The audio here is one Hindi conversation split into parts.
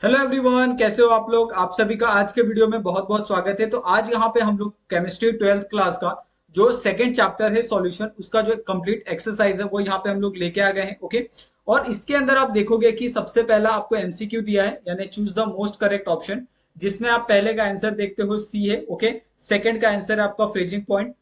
हेलो एवरीवन, कैसे हो आप लोग। आप सभी का आज के वीडियो में बहुत बहुत स्वागत है। तो आज यहाँ पे हम लोग केमिस्ट्री 12th क्लास का जो सेकंड चैप्टर है सॉल्यूशन, उसका जो कंप्लीट एक्सरसाइज है वो यहाँ पे हम लोग लेके आ गए हैं। ओके, और इसके अंदर आप देखोगे कि सबसे पहला आपको एमसीक्यू दिया है, यानी choose the most correct option, जिसमें आप पहले का आंसर देखते हो सी है। ओके, सेकंड का आंसर है आपका फ्रीजिंग पॉइंट,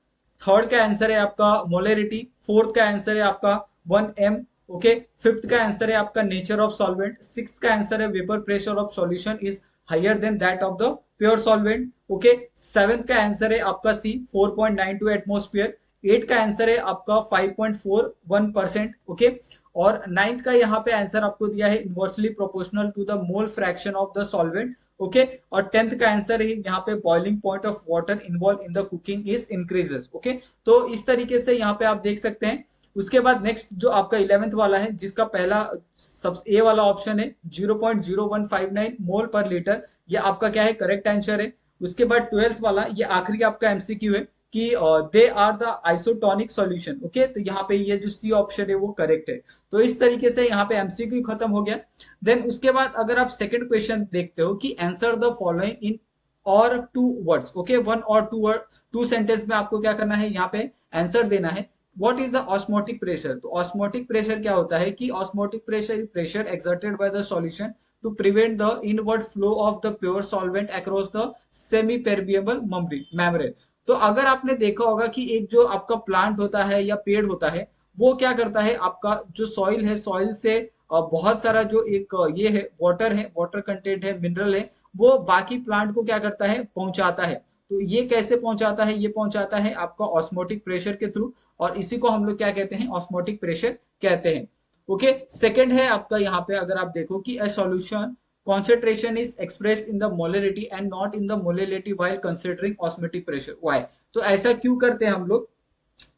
थर्ड का आंसर है आपका मोलेरिटी, फोर्थ का आंसर है आपका 1 m। ओके, फिफ्थ का आंसर है आपका नेचर ऑफ सॉल्वेंट, सिक्स्थ का आंसर है vapour pressure of solution is higher than that of the pure solvent. Okay, seventh का आंसर है आपका सी 4.92 एटमोस्फियर, एट का आंसर है आपका 5.41%। ओके, और नाइन्थ का यहाँ पे आंसर आपको दिया है inversely proportional to the mole fraction of the solvent. Okay, और टेंथ का आंसर है यहाँ पे boiling point of water involve in the cooking is increases. Okay, तो इस तरीके से यहाँ पे आप देख सकते हैं। उसके बाद नेक्स्ट जो आपका 11th वाला है, जिसका पहला सब ए वाला ऑप्शन है 0.0159 मोल पर लीटर, ये आपका क्या है, करेक्ट आंसर है। उसके बाद 12th वाला, ये आखिरी आपका एमसीक्यू है कि they are the isotonic solution. Okay, तो यहाँ पे ये जो सी ऑप्शन है वो करेक्ट है। तो इस तरीके से यहाँ पे एमसीक्यू खत्म हो गया। देन उसके बाद अगर आप सेकंड क्वेश्चन देखते हो कि आंसर द फॉलोइंग इन और टू वर्ड्स। ओके, वन और टू वर्ड, टू सेंटेंस में आपको क्या करना है, यहाँ पे आंसर देना है। What is the osmotic pressure. तो ऑस्मोटिक प्रेशर क्या होता है कि osmotic pressure pressure exerted by the solution to prevent the inward flow of the pure solvent across the semi permeable membrane. तो अगर आपने देखा होगा कि एक जो आपका प्लांट होता है या पेड़ होता है, वो क्या करता है, आपका जो सॉइल है, सॉइल से बहुत सारा जो एक ये है, वाटर कंटेंट है, मिनरल है, वो बाकी प्लांट को क्या करता है, पहुंचाता है। तो ये कैसे पहुंचाता है, ये पहुंचाता है आपका ऑस्मोटिक प्रेशर के थ्रू, और इसी को हम लोग क्या कहते हैं, ऑस्मोटिक प्रेशर कहते हैं। ओके, सेकंड है आपका यहाँ पे अगर आप देखो कि a solution concentration is expressed in the molarity and not in the molality while considering osmotic pressure। why? तो ऐसा क्यों करते हैं हम लोग,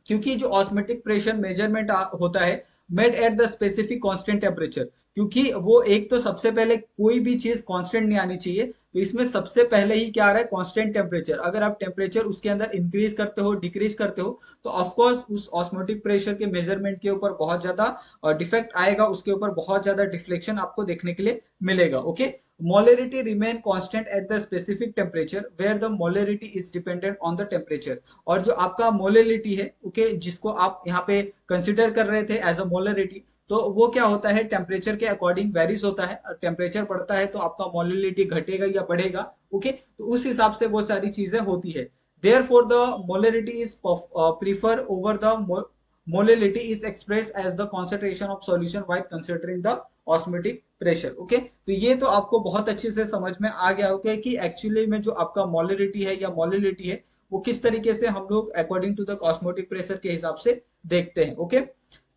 क्योंकि जो ऑस्मेटिक प्रेशर मेजरमेंट होता है made at the specific constant temperature, क्योंकि वो एक तो सबसे पहले कोई भी चीज कांस्टेंट नहीं आनी चाहिए, तो इसमें सबसे पहले ही क्या आ रहा है, कांस्टेंट टेम्परेचर। अगर आप टेम्परेचर उसके अंदर इंक्रीज करते हो, डिक्रीज करते हो, तो ऑफकोर्स उस ऑस्मोटिक प्रेशर के मेजरमेंट के ऊपर बहुत ज्यादा डिफेक्ट आएगा, उसके ऊपर बहुत ज्यादा डिफ्लेक्शन आपको देखने के लिए मिलेगा। Okay, molarity remain constant at the specific temperature where the molarity is dependent on the temperature। और जो आपका मोलेलिटी है, ओके, जिसको आप यहाँ पे कंसिडर कर रहे थे एज अ मोलेलिटी, तो वो क्या होता है, टेम्परेचर के अकॉर्डिंग वेरीज होता है। टेम्परेचर बढ़ता है तो आपका मोलेलिटी घटेगा या बढ़ेगा। ओके, तो उस हिसाब से वो सारी चीजें होती है। There for the molality is prefer over the molality is expressed as the concentration of solution while considering the osmotic pressure। Okay, तो ये तो आपको बहुत अच्छे से समझ में आ गया होगा कि एक्चुअली में जो आपका मोलरिटी है या मोलिलिटी है, वो किस तरीके से हम लोग according to the osmotic pressure के हिसाब से देखते हैं। ओके,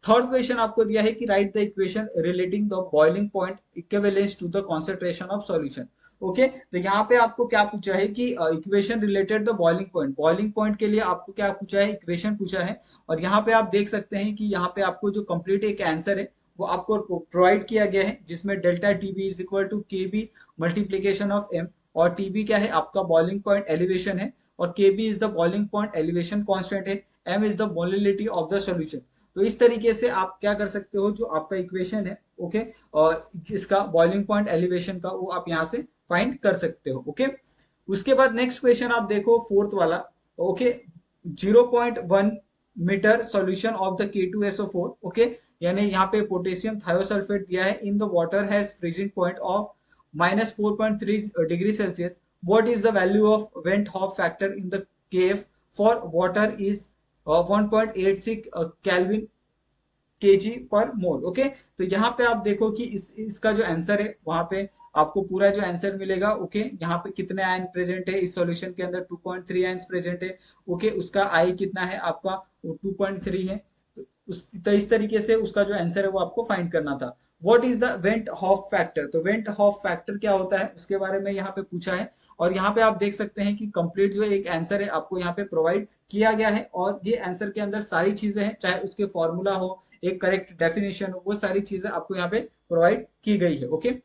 थर्ड क्वेश्चन आपको दिया है कि write the equation relating the boiling point equivalence to the concentration of solution. Okay, तो यहाँ पे आपको क्या पूछा है कि equation related the boiling point, boiling point के लिए आपको क्या पूछा है, इक्वेशन पूछा है। और यहाँ पे आप देख सकते हैं कि यहाँ पे आपको जो कंप्लीट एक आंसर है वो आपको प्रोवाइड किया गया है, जिसमें delta TB is equal to K B multiplication of M. और टीबी क्या है, आपका बॉइलिंग पॉइंट एलिवेशन है, और K B is the boiling point elevation constant है, M is the molality of the solution. तो इस तरीके से आप क्या कर सकते हो, जो आपका इक्वेशन है, ओके, और जिसका बॉइलिंग पॉइंट एलिवेशन का, वो आप यहाँ से फाइंड कर सकते हो। ओके, उसके बाद नेक्स्ट क्वेश्चन आप देखो फोर्थ वाला। Okay, 0.1 metre solution of the K2SO4। Okay, यानी यहाँ पे पोटेशियम थायोसल्फेट दिया है, in the water has freezing point of -4.3 degree Celsius. What is the value of van't Hoff factor in the Kf for water is 1.86 kelvin kg per mol. Okay, तो यहाँ पे आप देखो कि इसका जो आंसर है, वहां पे आपको पूरा जो आंसर मिलेगा। ओके, यहाँ पे कितने आयन प्रेजेंट है इस सॉल्यूशन के अंदर, 2.3 आयन प्रेजेंट है। ओके, उसका आई कितना है आपका, वो 2.3 है। तो इस तरीके से उसका जो आंसर है वो आपको फाइंड करना था। What is the van't Hoff factor. तो वेंट हॉफ फैक्टर क्या होता है, उसके बारे में यहाँ पे पूछा है। और यहाँ पे आप देख सकते हैं कि कंप्लीट जो एक आंसर है आपको यहाँ पे प्रोवाइड किया गया है, और ये आंसर के अंदर सारी चीजें हैं, चाहे उसके फॉर्मूला हो, एक करेक्ट डेफिनेशन हो, वो सारी चीजें आपको यहाँ पे प्रोवाइड की गई है। ओके,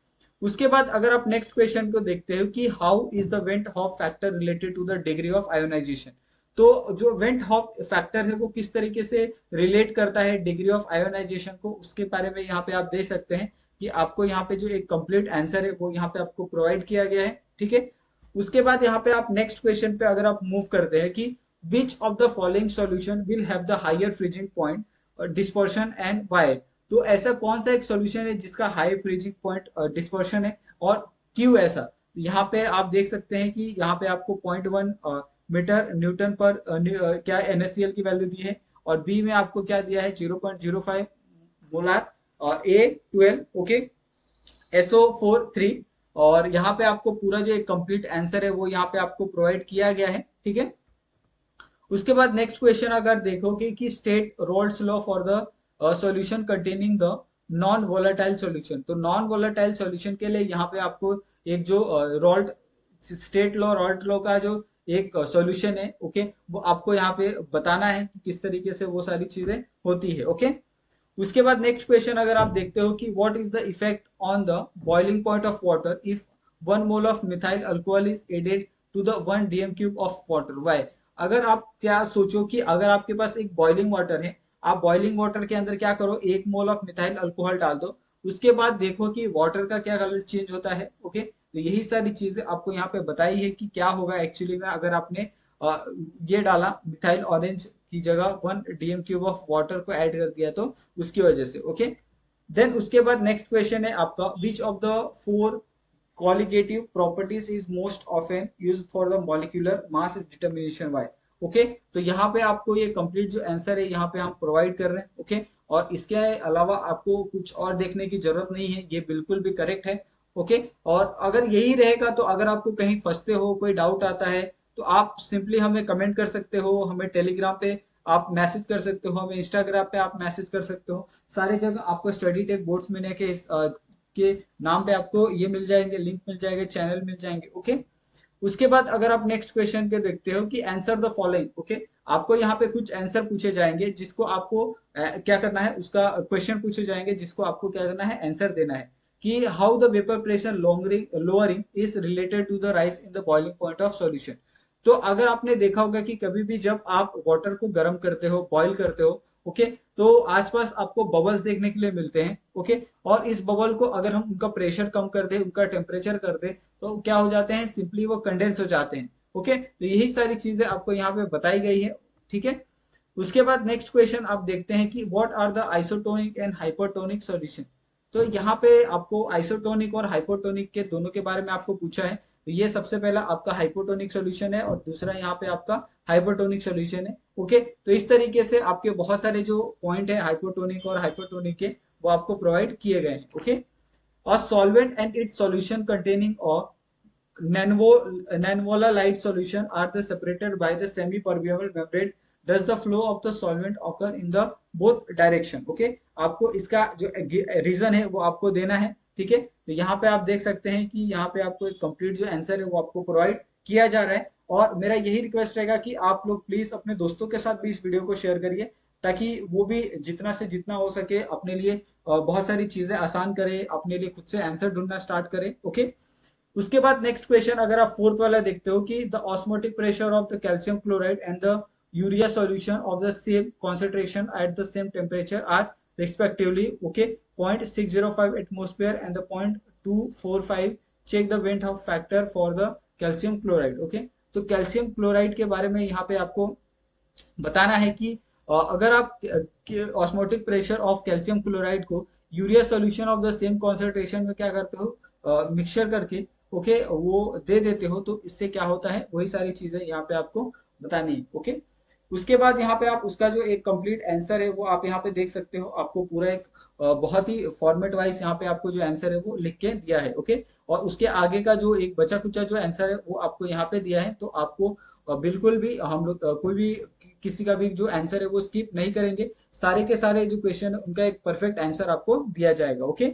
उसके बाद अगर आप नेक्स्ट क्वेश्चन को देखते हो कि how is the van't Hoff factor related to the degree of ionization. तो जो वेंट हॉफ फैक्टर है वो किस तरीके से रिलेट करता है डिग्री ऑफ आयोनाइजेशन को, उसके बारे में यहाँ पे आप देख सकते हैं कि आपको यहाँ पे जो एक कंप्लीट आंसर है वो यहाँ पे आपको प्रोवाइड किया गया है, ठीक है। उसके बाद यहाँ पे आप नेक्स्ट क्वेश्चन पे अगर आप मूव करते हैं कि which of the following solution will have the higher freezing point dispersion and why. तो ऐसा कौन सा एक सॉल्यूशन है जिसका हाई फ्रीजिंग पॉइंट डिस्पर्शन है और क्यों ऐसा। यहाँ पे आप देख सकते हैं कि यहाँ पे आपको 0.1 मीटर न्यूटन पर क्या NaCl की वैल्यू दी है, और बी में आपको क्या दिया है 0.05 मोलार A12, ओके, SO4 3। और यहाँ पे आपको पूरा जो एक कंप्लीट आंसर है वो यहाँ पे आपको प्रोवाइड किया गया है, ठीक है। उसके बाद नेक्स्ट क्वेश्चन अगर देखोगे कि state roles law for the solution containing the non volatile solution. तो नॉन वोलेटाइल सॉल्यूशन के लिए यहाँ पे आपको एक जो Raoult state law Raoult law का जो एक सॉल्यूशन है, ओके, वो आपको यहाँ पे बताना है कि किस तरीके से वो सारी चीजें होती है, ओके। उसके बाद नेक्स्ट क्वेश्चन अगर आप देखते हो कि what is the effect on the boiling point of water if 1 mole of methyl alcohol is added to the 1 dm³ of water, why. अगर आप क्या सोचो कि अगर आपके पास एक बॉइलिंग वाटर है, आप बॉइलिंग वाटर के अंदर क्या करो 1 मोल ऑफ मिथाइल अल्कोहल डाल दो, उसके बाद देखो कि वाटर का क्या कलर चेंज होता है, ओके। तो यही सारी चीजें आपको यहाँ पे बताई है कि क्या होगा एक्चुअली में अगर आपने ये डाला मिथाइल ऑरेंज की जगह 1 dm³ ऑफ वाटर को ऐड कर दिया तो उसकी वजह से, ओके। देन उसके बाद नेक्स्ट क्वेश्चन है आपका विच of the four qualitative properties is most often used for the molecular mass determination y, okay. तो यहाँ पे आपको ये कंप्लीट जो आंसर है यहाँ पे हम प्रोवाइड कर रहे हैं, ओके। और इसके अलावा आपको कुछ और देखने की जरूरत नहीं है, ये बिल्कुल भी करेक्ट है, ओके। और अगर यही रहेगा तो अगर आपको कहीं फंसते हो कोई डाउट आता है तो आप सिंपली हमें कमेंट कर सकते हो, हमें टेलीग्राम पे आप मैसेज कर सकते हो, हमें इंस्टाग्राम पे आप मैसेज कर सकते हो। सारी जगह आपको स्टडी टेक बोर्ड्स में के नाम पे आपको ये मिल जाएंगे, लिंक मिल जाएगा, चैनल मिल जाएंगे, ओके। उसके बाद अगर आप नेक्स्ट क्वेश्चन पे देखते हो कि आंसर द फॉलोइंग, ओके। आपको यहाँ पे कुछ आंसर पूछे जाएंगे जिसको आपको क्या करना है, उसका क्वेश्चन पूछे जाएंगे जिसको आपको क्या करना है आंसर देना है कि how the vapour pressure lowering is related to the rise in the boiling point of solution. तो अगर आपने देखा होगा कि कभी भी जब आप वाटर को गर्म करते हो, बॉईल करते हो, ओके, तो आसपास आपको बबल्स देखने के लिए मिलते हैं, ओके। और इस बबल को अगर हम उनका प्रेशर कम कर दे, उनका टेम्परेचर कर दे, तो क्या हो जाते हैं, सिंपली वो कंडेंस हो जाते हैं, ओके। तो यही सारी चीजें आपको यहाँ पे बताई गई है, ठीक है। उसके बाद नेक्स्ट क्वेश्चन आप देखते हैं कि what are the isotonic and hypertonic solution. तो यहाँ पे आपको आइसोटोनिक और हाइपोटोनिक के दोनों के बारे में आपको पूछा है। तो ये सबसे पहला आपका हाइपोटोनिक सॉल्यूशन है और दूसरा यहाँ पे आपका हाइपरटोनिक सॉल्यूशन है, ओके। तो इस तरीके से आपके बहुत सारे जो पॉइंट है हाइपोटोनिक और हाइपरटोनिक के वो आपको प्रोवाइड किए गए हैं, ओके। और solvent and it's solution containing और Nonvolatile solution are the separated by the semi-permeable membrane. Does the flow of the solvent occur in the both direction? Okay, आपको इसका जो रीजन है वो आपको देना है, ठीक है। तो यहाँ पे आप देख सकते हैं कि यहाँ पे आपको एक कंप्लीट जो आंसर है वो आपको प्रोवाइड किया जा रहा है। और मेरा यही रिक्वेस्ट रहेगा कि आप लोग प्लीज अपने दोस्तों के साथ भी इस वीडियो को शेयर करिए ताकि वो भी जितना से जितना हो सके अपने लिए बहुत सारी चीजें आसान करे, अपने लिए खुद से आंसर ढूंढना स्टार्ट करे, ओके। उसके बाद नेक्स्ट क्वेश्चन अगर आप फोर्थ वाला देखते हो कि the osmotic pressure of the calcium chloride and the urea solution of the same concentration at the same temperature are respectively, okay, 0.605 atmosphere and the 0.245, check the van't Hoff factor for the calcium chloride, okay. तो कैल्शियम क्लोराइड के बारे में यहाँ पे आपको बताना है कि अगर आप osmotic pressure of calcium chloride को urea solution of the same concentration में क्या करते हो मिक्सचर करके, ओके, वो दे देते हो तो इससे क्या होता है वही सारी चीजें यहाँ पे आपको बतानी है, ओके। उसके बाद यहाँ पे आप उसका जो एक कंप्लीट आंसर है वो आप यहाँ पे देख सकते हो, आपको पूरा एक बहुत ही फॉर्मेट वाइज यहाँ पे आपको जो आंसर है वो लिख के दिया है, ओके। और उसके आगे का जो एक बचा कुचा जो आंसर है वो आपको यहाँ पे दिया है, तो आपको बिल्कुल भी हम लोग कोई भी किसी का भी जो आंसर है वो स्किप नहीं करेंगे, सारे के सारे जो क्वेश्चन उनका एक परफेक्ट आंसर आपको दिया जाएगा, ओके।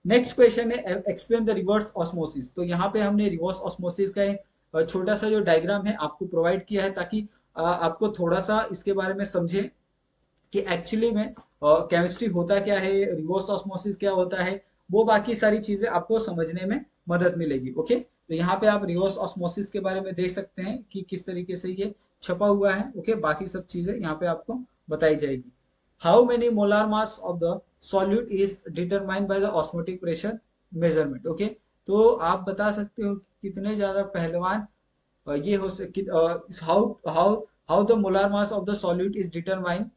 नेक्स्ट क्वेश्चन है एक्सप्लेन द रिवर्स ऑस्मोसिस। तो यहाँ पे हमने रिवर्स ऑस्मोसिस का एक छोटा सा जो डायग्राम है आपको प्रोवाइड किया है ताकि आपको थोड़ा सा इसके बारे में समझे कि एक्चुअली में केमिस्ट्री होता क्या है, रिवर्स ऑस्मोसिस क्या होता है, वो बाकी सारी चीजें आपको समझने में मदद मिलेगी, ओके। तो यहाँ पे आप रिवर्स ऑस्मोसिस के बारे में देख सकते हैं कि किस तरीके से ये छपा हुआ है, ओके। बाकी सब चीजें यहाँ पे आपको बताई जाएगी। How many molar mass of the solute is determined by the osmotic pressure measurement. Okay, तो आप बता सकते हो कि कितने ज्यादा पहलवान ये हो सके, how how how the molar mass of the solute is determined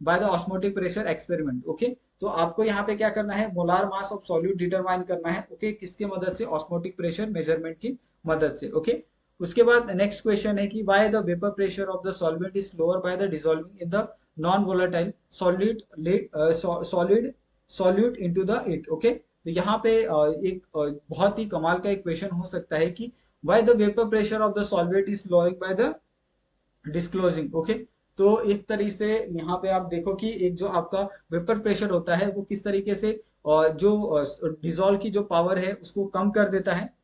by the osmotic pressure experiment. Okay, तो आपको यहाँ पे क्या करना है, molar mass of solute determine करना है। ओके, किसकी मदद से, ऑस्मोटिक प्रेशर मेजरमेंट की मदद से। ओके, उसके बाद नेक्स्ट क्वेश्चन है कि why the vapour pressure of the solvent is lower by the dissolving in the non volatile solid solid solute into the it. Okay, तो यहाँ पे एक बहुत ही कमाल का एक क्वेश्चन हो सकता है कि why the vapour pressure of the solvent is lowering by the disclosing. Okay, तो एक तरीके से यहाँ पे आप देखो कि एक जो आपका वेपर प्रेशर होता है वो किस तरीके से जो डिजोल्व की जो पावर है उसको कम कर देता है।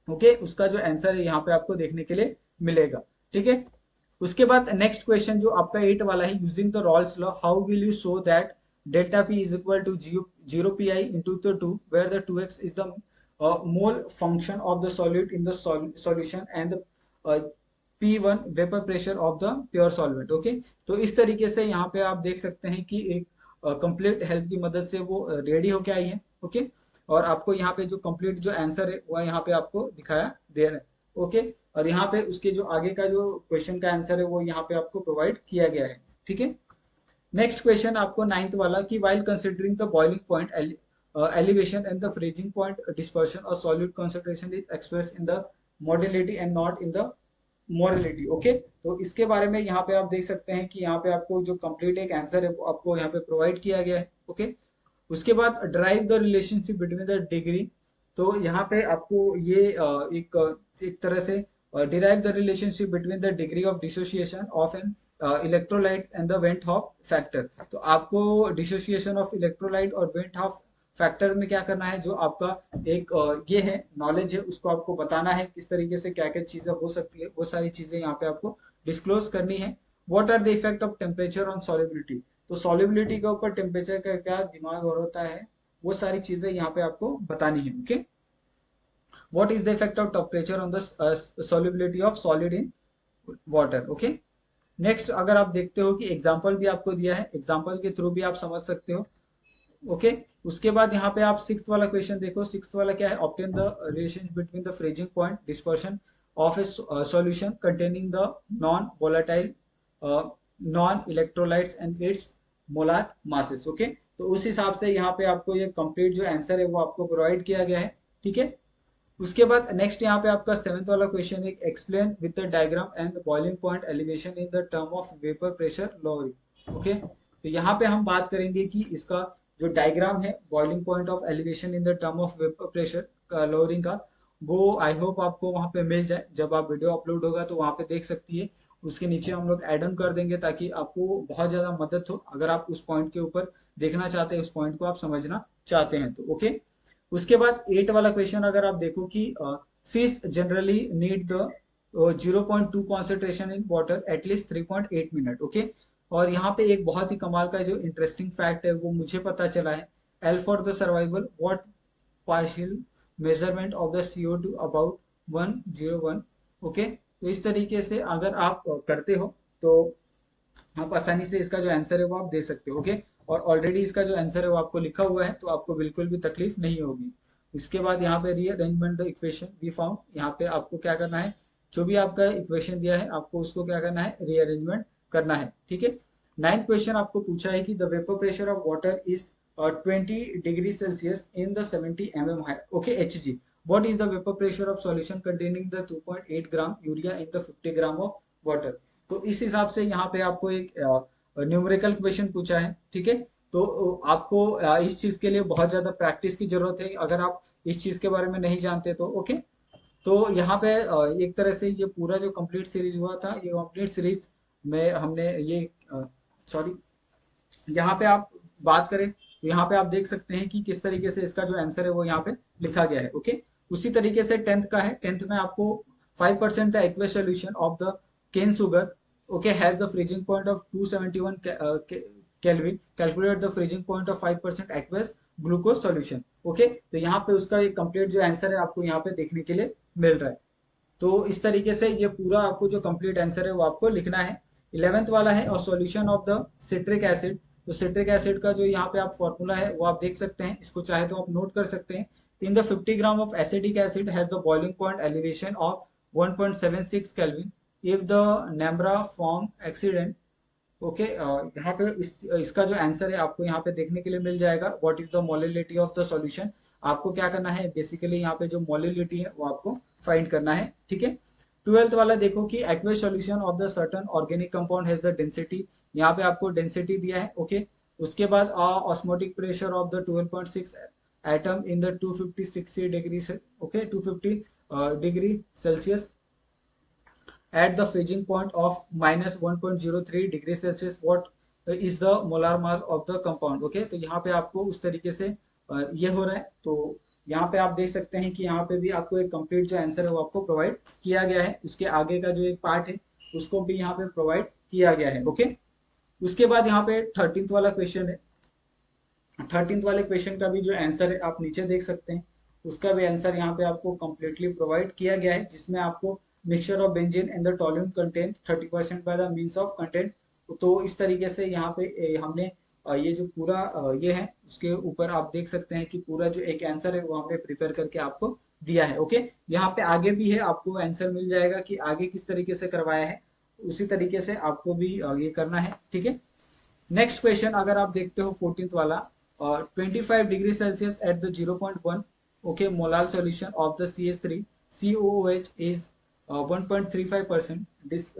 ओके, उसका जो आंसर है यहाँ पे आपको देखने के लिए मिलेगा। ठीक है, उसके बाद नेक्स्ट क्वेश्चन जो आपका 8 वाला है, using the Raoult's law how will you show that delta P is equal to zero P I into the two where the two X is the mole function of the solute in the solution and P1 vapour pressure of the pure solvent. Okay, तो इस तरीके से यहाँ पे आप देख सकते हैं कि एक कंप्लीट हेल्प की मदद से वो रेडी होके आई है। ओके, और आपको यहाँ पे जो कंप्लीट जो आंसर है वो यहाँ पे आपको दिखाया दे रहा है। ओके, और यहाँ पे उसके जो आगे का जो क्वेश्चन का आंसर है वो यहाँ पे आपको प्रोवाइड किया गया है। ठीक है, नेक्स्ट क्वेश्चन आपको 9th वाला कि while considering the boiling point elevation and the freezing point dispersion or solute concentration is expressed in the modality and not in the morality। Okay, तो इसके बारे में यहाँ पे आप देख सकते हैं कि यहाँ पे आपको जो कंप्लीट एक आंसर है वो आपको यहाँ पे प्रोवाइड किया गया है। ओके, उसके बाद drive the relationship between the degree, तो यहाँ पे आपको ये एक तरह से derive the relationship between the degree of dissociation of an electrolyte and the van't Hoff factor. तो आपको डिसोसिएशन ऑफ इलेक्ट्रोलाइट और वेंट हॉफ फैक्टर में क्या करना है, जो आपका एक ये है नॉलेज है उसको आपको बताना है, किस तरीके से क्या क्या चीजें हो सकती है, वो सारी चीजें यहाँ पे आपको डिस्क्लोज करनी है। What are the effect of temperature on solubility, तो सॉल्युबिलिटी के ऊपर टेम्परेचर का क्या दिमाग और होता है, वो सारी चीजें यहाँ पे आपको बतानी है। Okay, what is the effect of temperature on the solubility of solid in water. Okay, next अगर आप देखते हो कि एग्जाम्पल भी आपको दिया है, एग्जाम्पल के थ्रू भी आप समझ सकते हो। ओके, उसके बाद यहाँ पे आप 6th वाला क्वेश्चन देखो। 6th वाला क्या है, obtain the relation between the freezing point dispersion of A solution containing the non volatile non electrolytes and it's molar masses. Okay, तो उस हिसाब से यहाँ पे आपको ये कंप्लीट जो आंसर है वो आपको प्रोवाइड किया गया है। ठीक है, उसके बाद नेक्स्ट यहाँ पे आपका 7th वाला क्वेश्चन है, explain with the diagram and boiling point elevation in the term of vapour pressure lowering. Okay, तो यहाँ पे हम बात करेंगे कि इसका जो डायग्राम है boiling point of elevation in the term of vapour pressure lowering का, वो आई होप आपको वहां पे मिल जाए। जब आप वीडियो अपलोड होगा तो वहां पे देख सकती है, उसके नीचे हम लोग एड ऑन कर देंगे ताकि आपको बहुत ज्यादा मदद हो अगर आप उस पॉइंट के ऊपर देखना चाहते हैं, उस पॉइंट को आप समझना चाहते हैं तो। ओके, उसके बाद 8 वाला क्वेश्चन अगर आप देखो कि fish generally need the 0.2 concentration in water at least 3.8 minute. Okay, और यहाँ पे एक बहुत ही कमाल का जो इंटरेस्टिंग फैक्ट है वो मुझे पता चला है, L for the survival what partial measurement of the CO2 about 101। Okay, तो इस तरीके से अगर आप करते हो तो आप आसानी से इसका जो आंसर है वो आप दे सकते हो। ओके, और ऑलरेडी इसका जो आंसर है वो आपको लिखा हुआ है तो आपको बिल्कुल भी तकलीफ नहीं होगी। इसके बाद यहाँ पे rearrangement the equation we found, यहाँ पे आपको क्या करना है, जो भी आपका इक्वेशन दिया है आपको उसको क्या करना है, रीअरेंजमेंट करना है। ठीक है, 9th क्वेश्चन आपको पूछा है कि the vapour pressure of water is 20 degree Celsius in the 70 mm okay Hg। What is the vapor pressure of solution containing the 2.8 gram urea in the 50 gram of water। तो इस हिसाब से यहाँ पे आपको एक न्यूमेरिकल क्वेश्चन पूछा है। ठीक है, तो आपको इस चीज के लिए बहुत ज्यादा प्रैक्टिस की जरूरत है अगर आप इस चीज के बारे में नहीं जानते तो। ओके, तो यहाँ पे एक तरह से ये पूरा जो कंप्लीट सीरीज हुआ था, ये कंप्लीट सीरीज में हमने ये सॉरी यहाँ पे आप बात करें तो यहाँ पे आप देख सकते हैं कि किस तरीके से इसका जो आंसर है वो यहाँ पे लिखा गया है। ओके, उसी तरीके से 10th का है। 10th में आपको 5% the aqueous solution of the cane sugar okay has the freezing point of 271 kelvin, calculate the freezing point of 5% aqueous glucose solution. Okay, तो यहाँ पे उसका एक कंप्लीट जो आंसर है आपको यहाँ पे देखने के लिए मिल रहा है। तो इस तरीके से ये पूरा आपको जो कंप्लीट आंसर है वो आपको लिखना है। 11th वाला है और solution of the citric acid तो सिट्रिक एसिड का जो यहाँ पे आप फॉर्मूला है वो आप देख सकते हैं, इसको चाहे तो आप नोट कर सकते हैं। In the 50 gram of acidic acid has the boiling point elevation of 1.76 kelvin if the नैम्ब्रा फॉर्म एक्सीडेंट। ओके, यहाँ पे इसका जो आंसर है आपको यहाँ पे देखने के लिए मिल जाएगा, what is the molality of the solution. आपको क्या करना है, बेसिकली यहाँ पे जो मोलिलिटी है वो आपको फाइंड करना है, ठीक है। 12th वाला देखो कि aqueous solution of the certain organic compound has the density, यहाँ पे आपको डेंसिटी दिया है, ओके। उसके बाद osmotic pressure of the 12.6 atm in the 250 degree से, okay, 250 degree Celsius at the freezing point of minus 1.03 degree Celsius, what is the molar mass of the compound. Okay, तो यहाँ पे आपको उस तरीके से ये हो रहा है। तो यहाँ पे आप देख सकते हैं कि यहाँ पे भी आपको एक कंप्लीट जो आंसर है वो आपको प्रोवाइड किया गया है, उसके आगे का जो एक पार्ट है उसको भी यहाँ पे प्रोवाइड किया गया है, ओके। उसके बाद यहाँ पे 13th वाला क्वेश्चन है। 13th वाले क्वेश्चन का भी जो आंसर है आप नीचे देख सकते हैं, उसका भी आंसर यहाँ पे आपको कंप्लीटली प्रोवाइड किया गया है, जिसमें आपको mixture of benzene and the toluene content 30% by the means of content. तो इस तरीके से यहाँ पे हमने ये जो पूरा ये है उसके ऊपर आप देख सकते हैं कि पूरा जो एक आंसर है वहाँ पे प्रिपेयर करके आपको दिया है, ओके। यहाँ पे आगे भी है, आपको आंसर मिल जाएगा कि आगे किस तरीके से करवाया है, उसी तरीके से आपको भी ये करना है, ठीक है। नेक्स्ट क्वेश्चन अगर आप देखते हो 14th वाला, और 25 degree Celsius at the 0.1, okay, molar solution of the CH3 COOH is 1.35%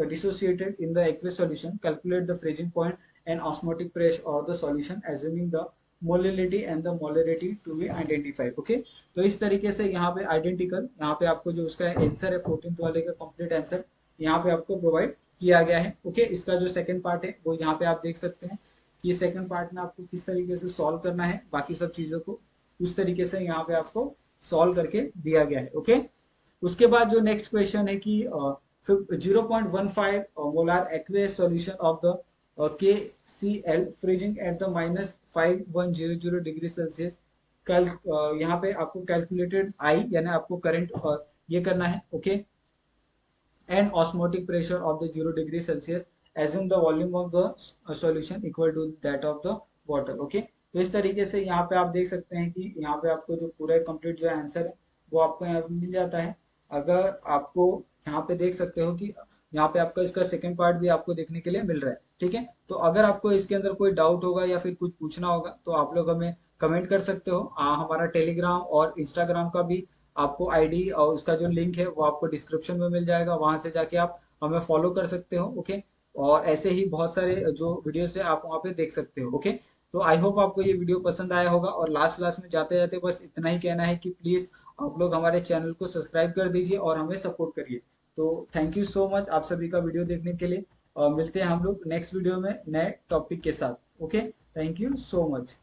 dissociated in the aqueous solution. Calculate the freezing point and osmotic pressure of the solution assuming the molality and the molarity to be identified, okay। तो इस तरीके से यहाँ पे आइडेंटिकल, यहाँ पे आपको जो उसका आंसर है 14th वाले का कंप्लीट आंसर यहाँ पे आपको प्रोवाइड किया गया है, ओके। इसका जो सेकंड पार्ट है वो यहाँ पे आप देख सकते हैं कि सेकंड पार्ट में आपको किस तरीके से सॉल्व करना है, बाकी सब चीजों को उस तरीके से यहाँ पे आपको सॉल्व करके दिया गया है, ओके। उसके बाद जो नेक्स्ट क्वेश्चन है कि 0.15 molar aqueous solution of the KCl freezing at the -5100 degree Celsius. कल यहाँ पे आपको कैलकुलेटेड आई यानी आपको करंट ये करना है, okay, and osmotic pressure of the 0 degree Celsius. Assume the volume of the solution equal to that of the water, okay। तो इस तरीके से यहाँ पे आप देख सकते हैं कि यहाँ पे आपको जो पूरा कंप्लीट जो आंसर है वो आपको यहाँ पे मिल जाता है। अगर आपको यहाँ पे देख सकते हो कि यहाँ पे आपका इसका सेकंड पार्ट भी आपको देखने के लिए मिल रहा है, ठीक है। तो अगर आपको इसके अंदर कोई डाउट होगा या फिर कुछ पूछना होगा तो आप लोग हमें कमेंट कर सकते हो। हमारा टेलीग्राम और इंस्टाग्राम का भी आपको आईडी और उसका जो लिंक है वो आपको डिस्क्रिप्शन में मिल जाएगा, वहां से जाके आप हमें फॉलो कर सकते हो, ओके। और ऐसे ही बहुत सारे जो वीडियोस है आप वहाँ पे देख सकते हो, ओके। तो आई होप आपको ये वीडियो पसंद आया होगा, और लास्ट लास्ट में जाते जाते बस इतना ही कहना है कि प्लीज आप लोग हमारे चैनल को सब्सक्राइब कर दीजिए और हमें सपोर्ट करिए। तो थैंक यू सो मच आप सभी का वीडियो देखने के लिए, और मिलते हैं हम लोग नेक्स्ट वीडियो में नए टॉपिक के साथ, okay. Thank you so much.